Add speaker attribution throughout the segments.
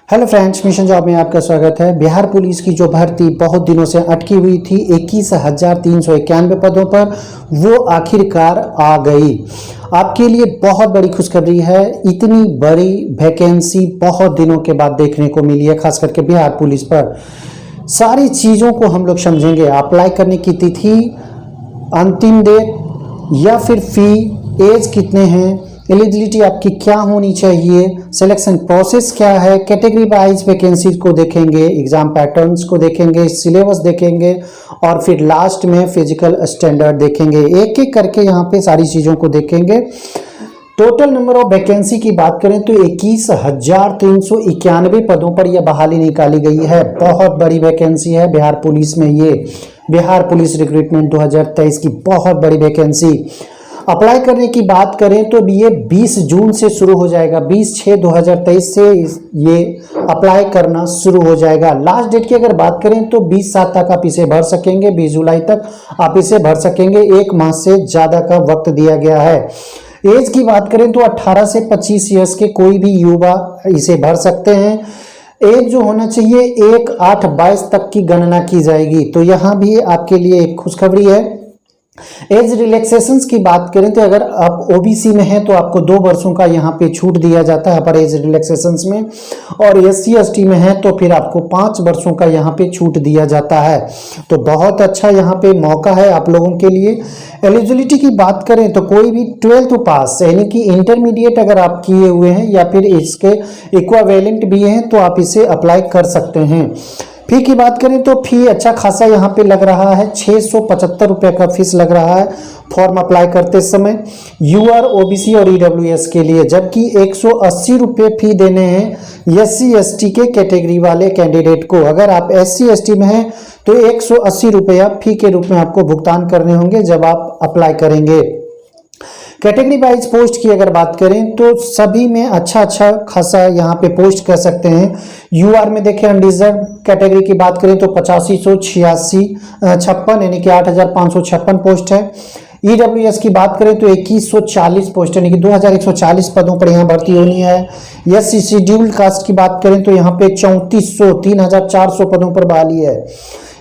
Speaker 1: Hello friends, mission job में आपका स्वागत है। बिहार पुलिस की जो भर्ती बहुत दिनों से अटकी हुई थी 21,391 पदों पर, वो आखिरकार आ गई। आपके लिए बहुत बड़ी खुशखबरी है। इतनी बड़ी वैकेंसी बहुत दिनों के बाद देखने को मिली है, खास करके बिहार पुलिस पर। सारी चीज़ों को हम लोग समझेंगे। अप्लाई करने की तिथि, अंतिम डेट या फिर फी, एज कितने हैं, एलिजिबिलिटी आपकी क्या होनी चाहिए, सिलेक्शन प्रोसेस क्या है, कैटेगरी वाइज वैकेंसीज को देखेंगे, एग्जाम पैटर्न्स को देखेंगे, सिलेबस देखेंगे और फिर लास्ट में फिजिकल स्टैंडर्ड देखेंगे। एक एक करके यहाँ पे सारी चीज़ों को देखेंगे। टोटल नंबर ऑफ वैकेंसी की बात करें तो 21,391 पदों पर यह बहाली निकाली गई है। बहुत बड़ी वैकेंसी है बिहार पुलिस में। ये बिहार पुलिस रिक्रूटमेंट 2023 की बहुत बड़ी वैकेंसी। अप्लाई करने की बात करें तो ये 20 जून से शुरू हो जाएगा। 20/6/2023 से ये अप्लाई करना शुरू हो जाएगा। लास्ट डेट की अगर बात करें तो 20/7 तक आप इसे भर सकेंगे। 20 जुलाई तक आप इसे भर सकेंगे। एक माह से ज़्यादा का वक्त दिया गया है। एज की बात करें तो 18 से 25 ईयर्स के कोई भी युवा इसे भर सकते हैं। एज जो होना चाहिए 1/8/22 तक की गणना की जाएगी। तो यहाँ भी आपके लिए एक खुशखबरी है। एज रिलैक्सेशंस की बात करें तो अगर आप ओबीसी में हैं तो आपको 2 वर्षों का यहाँ पे छूट दिया जाता है पर एज रिलैक्सेशंस में, और एससी एसटी में है तो फिर आपको 5 वर्षों का यहाँ पे छूट दिया जाता है। तो बहुत अच्छा यहाँ पे मौका है आप लोगों के लिए। एलिजिबिलिटी की बात करें तो कोई भी 12th पास यानी कि इंटरमीडिएट अगर आप किए हुए हैं या फिर इसके इक्विवेलेंट भी हैं तो आप इसे अप्लाई कर सकते हैं। फी की बात करें तो फी अच्छा खासा यहाँ पे लग रहा है। 675 रुपये का फीस लग रहा है फॉर्म अप्लाई करते समय यूआर, ओबीसी और ईडब्ल्यूएस के लिए, जबकि 180 रुपये फी देने हैं एससी एसटी के कैटेगरी वाले कैंडिडेट को। अगर आप एससी एसटी में हैं तो 180 रुपया फी के रूप में आपको भुगतान करने होंगे जब आप अप्लाई करेंगे। कैटेगरी वाइज पोस्ट की अगर बात करें तो सभी में अच्छा खासा यहाँ पे पोस्ट कर सकते हैं। यूआर में देखें अनरिजर्व कैटेगरी की बात करें तो 8556 यानी कि 8,556 पोस्ट है। ईडब्ल्यूएस की बात करें तो 2140 पोस्ट यानी कि 2140 पदों पर यहाँ भर्ती होनी है। एससी शेड्यूल्ड कास्ट की बात करें तो यहाँ पे 3400 पदों पर बहाली है।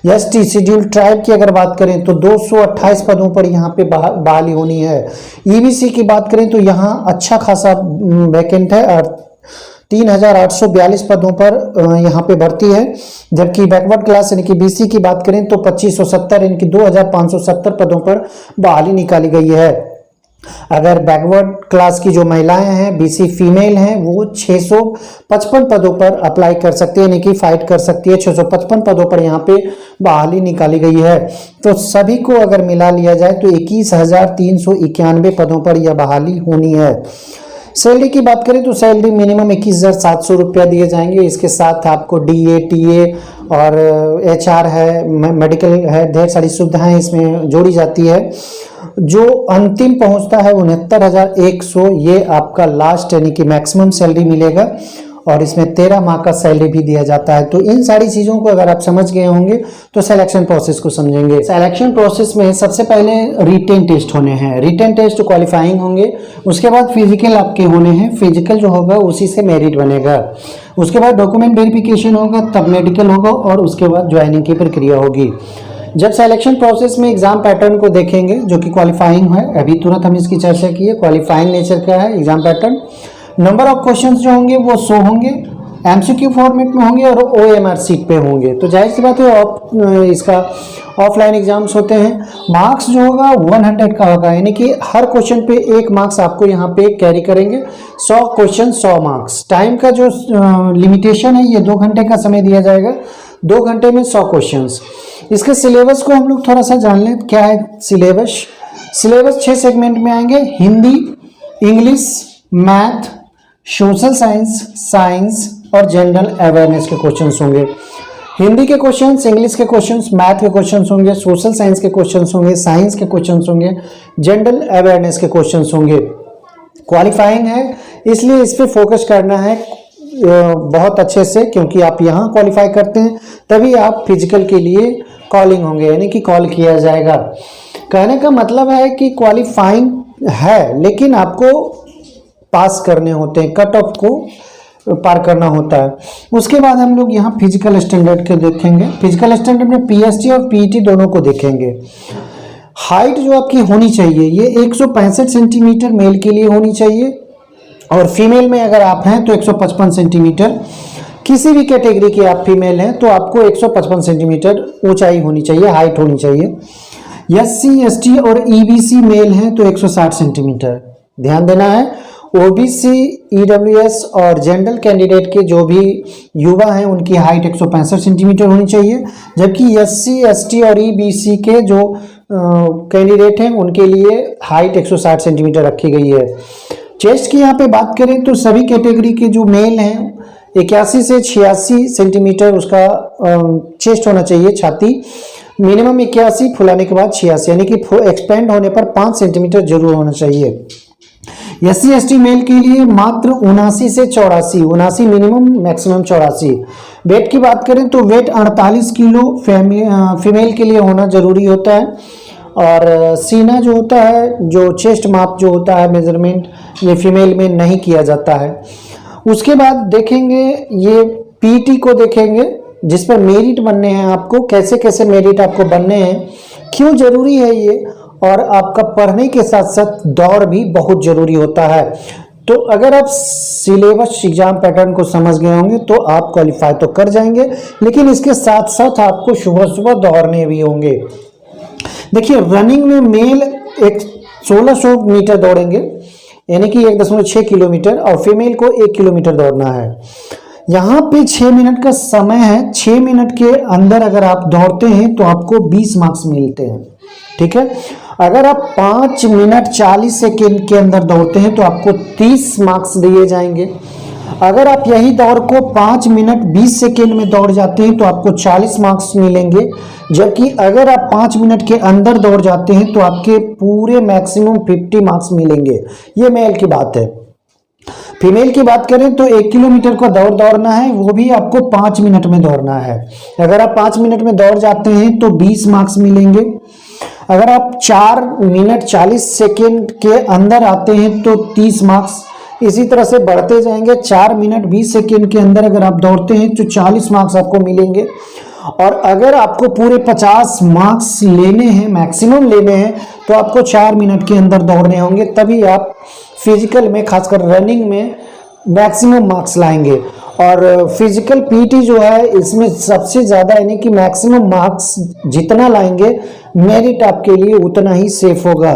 Speaker 1: एसटी शेड्यूल्ड ट्राइब की अगर बात करें तो 228 पदों पर यहाँ पे बहाली होनी है। ईबीसी की बात करें तो यहाँ अच्छा खासा वैकेंट है और 3,842 पदों पर यहाँ पे भर्ती है। जबकि बैकवर्ड क्लास यानी कि बीसी की बात करें तो 2570 यानी कि 2,570 पदों पर बहाली निकाली गई है। अगर बैकवर्ड क्लास की जो महिलाएं हैं, बीसी फीमेल हैं, वो 655 पदों पर अप्लाई कर सकती है यानी कि फाइट कर सकती है। 655 पदों पर यहाँ पे बहाली निकाली गई है। तो सभी को अगर मिला लिया जाए तो 21,391 पदों पर यह बहाली होनी है। सैलरी की बात करें तो सैलरी मिनिमम 21,700 रुपया दिए जाएंगे। इसके साथ आपको डीए, टीए और एचआर है, मेडिकल है, ढेर सारी सुविधाएं इसमें जोड़ी जाती है। जो अंतिम पहुंचता है 69,100, ये आपका लास्ट यानी कि मैक्सिमम सैलरी मिलेगा और इसमें 13 माह का सैलरी भी दिया जाता है। तो इन सारी चीज़ों को अगर आप समझ गए होंगे तो सिलेक्शन प्रोसेस को समझेंगे। सिलेक्शन प्रोसेस में सबसे पहले रिटेन टेस्ट होने हैं। रिटेन टेस्ट क्वालिफाइंग होंगे। उसके बाद फिजिकल आपके होने हैं। फिजिकल जो होगा उसी से मेरिट बनेगा। उसके बाद डॉक्यूमेंट वेरिफिकेशन होगा, तब मेडिकल होगा और उसके बाद ज्वाइनिंग की प्रक्रिया होगी। जब सिलेक्शन प्रोसेस में एग्जाम पैटर्न को देखेंगे जो कि क्वालिफाइंग है, अभी तुरंत हम इसकी चर्चा की है, क्वालिफाइंग नेचर का है exam pattern. Number of questions जो होंगे वो 100 होंगे, एमसीक्यू फॉर्मेट में होंगे और ओएमआर सीट पे होंगे। तो जाहिर सी बात है इसका ऑफलाइन एग्जाम्स होते हैं। मार्क्स जो होगा 100 का होगा यानी कि हर क्वेश्चन पे 1 मार्क्स आपको यहाँ पे कैरी करेंगे। 100 क्वेश्चन 100 मार्क्स। टाइम का जो लिमिटेशन है ये 2 घंटे का समय दिया जाएगा। 2 घंटे में 100 क्वेश्चंस। इसके सिलेबस को हम लोग थोड़ा सा जान लें। क्या है सिलेबस? सिलेबस 6 सेगमेंट में आएंगे। Hindi, English, math, social science, science और जनरल अवेयरनेस के क्वेश्चंस होंगे। हिंदी के क्वेश्चंस, इंग्लिश के क्वेश्चंस, मैथ के क्वेश्चंस होंगे, सोशल साइंस के क्वेश्चंस होंगे, साइंस के क्वेश्चंस होंगे, जनरल अवेयरनेस के क्वेश्चंस होंगे। क्वालिफाइंग है इसलिए इस पर फोकस करना है बहुत अच्छे से, क्योंकि आप यहाँ क्वालिफाई करते हैं तभी आप फिजिकल के लिए कॉलिंग होंगे यानी कि कॉल किया जाएगा। कहने का मतलब है कि क्वालिफाइंग है लेकिन आपको पास करने होते हैं, कट ऑफ को पार करना होता है। उसके बाद हम लोग यहाँ फिजिकल स्टैंडर्ड के देखेंगे। फिजिकल स्टैंडर्ड में पीएसटी और पीईटी दोनों को देखेंगे। हाइट जो आपकी होनी चाहिए ये 165 सेंटीमीटर मेल के लिए होनी चाहिए, और फीमेल में अगर आप हैं तो 155 सेंटीमीटर। किसी भी कैटेगरी के आप फीमेल हैं तो आपको 155 सेंटीमीटर ऊंचाई होनी चाहिए, हाइट होनी चाहिए। एससी एसटी और ईबीसी मेल हैं तो 160 सेंटीमीटर। ध्यान देना है, ओबीसी ईडब्ल्यूएस और जनरल कैंडिडेट के जो भी युवा हैं उनकी हाइट 165 सेंटीमीटर होनी चाहिए, जबकि एससी एसटी और ईबीसी के जो कैंडिडेट हैं उनके लिए हाइट 160 सेंटीमीटर रखी गई है। चेस्ट की यहाँ पे बात करें तो सभी कैटेगरी के जो मेल हैं 81 से 86 सेंटीमीटर उसका चेस्ट होना चाहिए, छाती मिनिमम 81, फुलाने के बाद 86, यानी कि एक्सपेंड होने पर 5 सेंटीमीटर जरूर होना चाहिए। एससी एसटी मेल के लिए मात्र 79 से 84, 79 मिनिमम, मैक्सिमम 84। वेट की बात करें तो वेट 48 किलो फीमेल के लिए होना जरूरी होता है, और सीना जो होता है, जो चेस्ट माप जो होता है मेजरमेंट, ये फीमेल में नहीं किया जाता है। उसके बाद देखेंगे ये पीटी को देखेंगे, जिस पर मेरिट बनने हैं आपको, कैसे कैसे मेरिट आपको बनने हैं, क्यों जरूरी है ये, और आपका पढ़ने के साथ साथ दौड़ भी बहुत जरूरी होता है। तो अगर आप सिलेबस एग्जाम पैटर्न को समझ गए होंगे तो आप क्वालिफाई तो कर जाएंगे, लेकिन इसके साथ साथ आपको सुबह सुबह दौड़ने भी होंगे। देखिए रनिंग में मेल 1600 मीटर दौड़ेंगे, यानी कि 1.6 किलोमीटर, और फीमेल को 1 किलोमीटर दौड़ना है। यहाँ पे 6 मिनट का समय है, 6 मिनट के अंदर अगर आप दौड़ते हैं तो आपको 20 मार्क्स मिलते हैं, ठीक है। अगर आप 5 मिनट 40 सेकेंड के अंदर दौड़ते हैं तो आपको 30 मार्क्स दिए जाएंगे। अगर आप यही दौड़ को 5 मिनट 20 सेकेंड में दौड़ जाते हैं तो आपको 40 मार्क्स मिलेंगे, जबकि अगर आप 5 मिनट के अंदर दौड़ जाते हैं तो आपके पूरे मैक्सिमम 50 मार्क्स मिलेंगे। ये मेल की बात है। फीमेल की बात करें तो 1 किलोमीटर का दौड़ दौड़ना है, वो भी आपको 5 मिनट में दौड़ना है। अगर आप 5 मिनट में दौड़ जाते हैं तो 20 मार्क्स मिलेंगे। अगर आप 4 मिनट 40 सेकेंड के अंदर आते हैं तो 30 मार्क्स, इसी तरह से बढ़ते जाएंगे। 4 मिनट 20 सेकेंड के अंदर अगर आप दौड़ते हैं तो 40 मार्क्स आपको मिलेंगे। और अगर आपको पूरे 50 मार्क्स लेने हैं, मैक्सिमम लेने हैं, तो आपको 4 मिनट के अंदर दौड़ने होंगे, तभी आप फिजिकल में खासकर रनिंग में मैक्सिमम मार्क्स लाएंगे। और फिजिकल पीटी जो है इसमें सबसे ज़्यादा, यानी कि मैक्सिमम मार्क्स जितना लाएंगे मेरिट आपके लिए उतना ही सेफ होगा।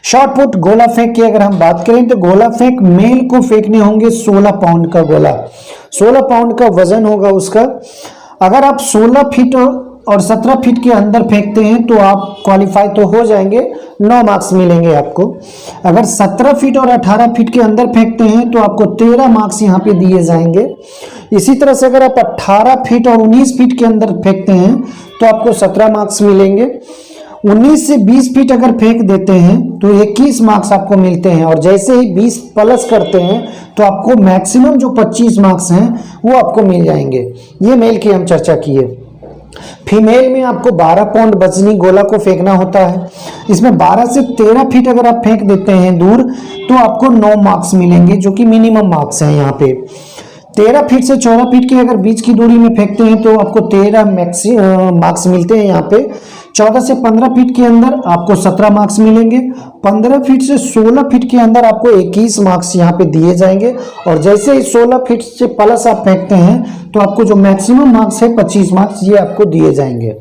Speaker 1: शॉर्ट पुट गोला फेंक की अगर हम बात करें तो गोला फेंक मेल को फेंकने होंगे 16 पाउंड का गोला, 16 पाउंड का वजन होगा उसका। अगर आप 16 फीट और 17 फीट के अंदर फेंकते हैं तो आप क्वालिफाई तो हो जाएंगे, 9 मार्क्स मिलेंगे आपको। अगर 17 फीट और 18 फीट के अंदर फेंकते हैं तो आपको 13 मार्क्स यहाँ पे दिए जाएंगे। इसी तरह से अगर आप 18 फीट और 19 फीट के अंदर फेंकते हैं तो आपको 17 मार्क्स मिलेंगे। 19 से 20 फीट अगर फेंक देते हैं तो 21 मार्क्स आपको मिलते हैं, और जैसे ही 20 प्लस करते हैं तो आपको मैक्सिमम जो 25 मार्क्स हैं वो आपको मिल जाएंगे। ये मेल की हम चर्चा किए। फीमेल में आपको 12 पाउंड वजनी गोला को फेंकना होता है। इसमें 12 से 13 फीट अगर आप फेंक देते हैं दूर तो आपको 9 मार्क्स मिलेंगे, जो कि मिनिमम मार्क्स हैं यहाँ पे। 13 फीट से 14 फीट के अगर बीच की दूरी में फेंकते हैं तो आपको 13 मार्क्स मिलते हैं यहाँ पे। 14 से 15 फीट के अंदर आपको 17 मार्क्स मिलेंगे। 15 फीट से 16 फीट के अंदर आपको 21 मार्क्स यहाँ पे दिए जाएंगे, और जैसे ही 16 फीट से प्लस आप फेंकते हैं तो आपको जो मैक्सिमम मार्क्स है 25 मार्क्स ये आपको दिए जाएंगे।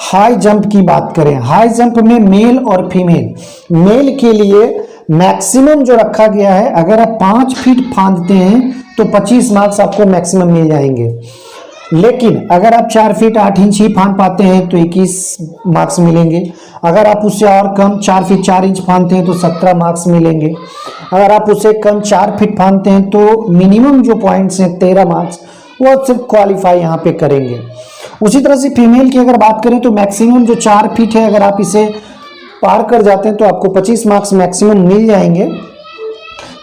Speaker 1: हाई जंप की बात करें, हाई जंप में मेल और फीमेल, मेल के लिए मैक्सिमम जो रखा गया है, अगर आप 5 फीट फांदते हैं तो 25 मार्क्स आपको मैक्सिमम मिल जाएंगे। लेकिन अगर आप 4 फीट 8 इंच ही फांद पाते हैं तो 21 मार्क्स मिलेंगे। अगर आप उससे और कम 4 फीट 4 इंच फांदते हैं तो 17 मार्क्स मिलेंगे। अगर आप उससे कम 4 फीट फांदते हैं तो मिनिमम जो पॉइंट्स हैं 13 मार्क्स, वो सिर्फ क्वालिफाई यहाँ पे करेंगे। उसी तरह से फीमेल की अगर बात करें तो मैक्सिमम जो 4 फीट है, अगर आप इसे पार कर जाते हैं तो आपको 25 मार्क्स मैक्सिमम मिल जाएंगे।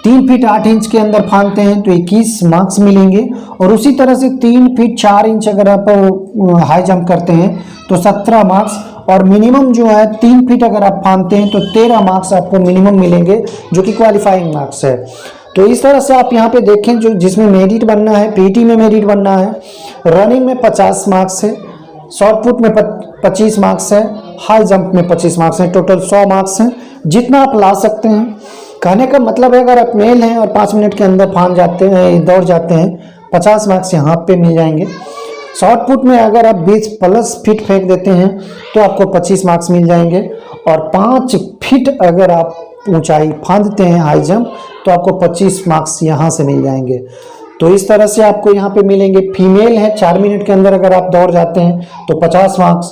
Speaker 1: 3 फीट 8 इंच के अंदर फांदते हैं तो 21 मार्क्स मिलेंगे। और उसी तरह से 3 फीट 4 इंच अगर आप हाई जंप करते हैं तो 17 मार्क्स, और मिनिमम जो है 3 फीट अगर आप फांदते हैं तो 13 मार्क्स आपको मिनिमम मिलेंगे, जो कि क्वालिफाइंग मार्क्स है। तो इस तरह से आप यहाँ पे देखें, जो जिसमें मेरिट बनना है, पीटी में मेरिट बनना है, रनिंग में 50 मार्क्स है, शॉर्ट पुट में 25 मार्क्स है, हाई जंप में 25 मार्क्स हैं, टोटल 100 मार्क्स हैं, जितना आप ला सकते हैं। कहने का मतलब है अगर आप मेल हैं और 5 मिनट के अंदर फान जाते हैं, दौड़ जाते हैं, 50 मार्क्स यहाँ पे मिल जाएंगे। शॉर्ट पुट में अगर आप 20 प्लस फीट फेंक देते हैं तो आपको 25 मार्क्स मिल जाएंगे, और 5 फीट अगर आप ऊंचाई फांदते हैं हाई जंप तो आपको 25 मार्क्स यहाँ से मिल जाएंगे। तो इस तरह से आपको यहाँ पे मिलेंगे। फीमेल है, 4 मिनट के अंदर अगर आप दौड़ जाते हैं तो 50 मार्क्स।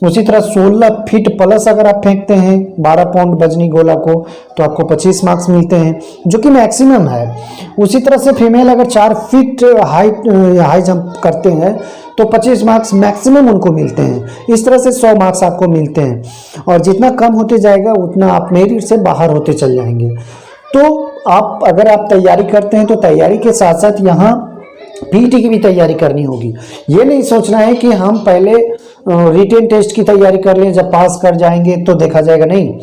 Speaker 1: उसी तरह 16 फीट प्लस अगर आप फेंकते हैं 12 पाउंड वजनी गोला को तो आपको 25 मार्क्स मिलते हैं, जो कि मैक्सिमम है। उसी तरह से फीमेल अगर 4 फीट हाई जंप करते हैं तो 25 मार्क्स मैक्सिमम उनको मिलते हैं। इस तरह से 100 मार्क्स आपको मिलते हैं, और जितना कम होते जाएगा उतना आप मेरिट से बाहर होते चल जाएंगे। तो आप अगर आप तैयारी करते हैं तो तैयारी के साथ साथ यहाँ पीटी की भी तैयारी करनी होगी। ये नहीं सोचना है कि हम पहले रिटेन टेस्ट की तैयारी कर लें, जब पास कर जाएंगे तो देखा जाएगा, नहीं,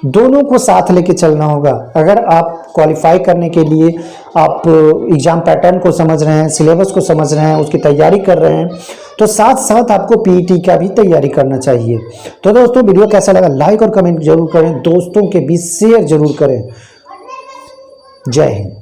Speaker 1: दोनों को साथ लेके चलना होगा। अगर आप क्वालिफाई करने के लिए आप एग्जाम पैटर्न को समझ रहे हैं, सिलेबस को समझ रहे हैं, उसकी तैयारी कर रहे हैं, तो साथ साथ आपको पीईटी का भी तैयारी करना चाहिए। तो दोस्तों, वीडियो कैसा लगा लाइक और कमेंट जरूर करें, दोस्तों के बीच शेयर जरूर करें। जय हिंद।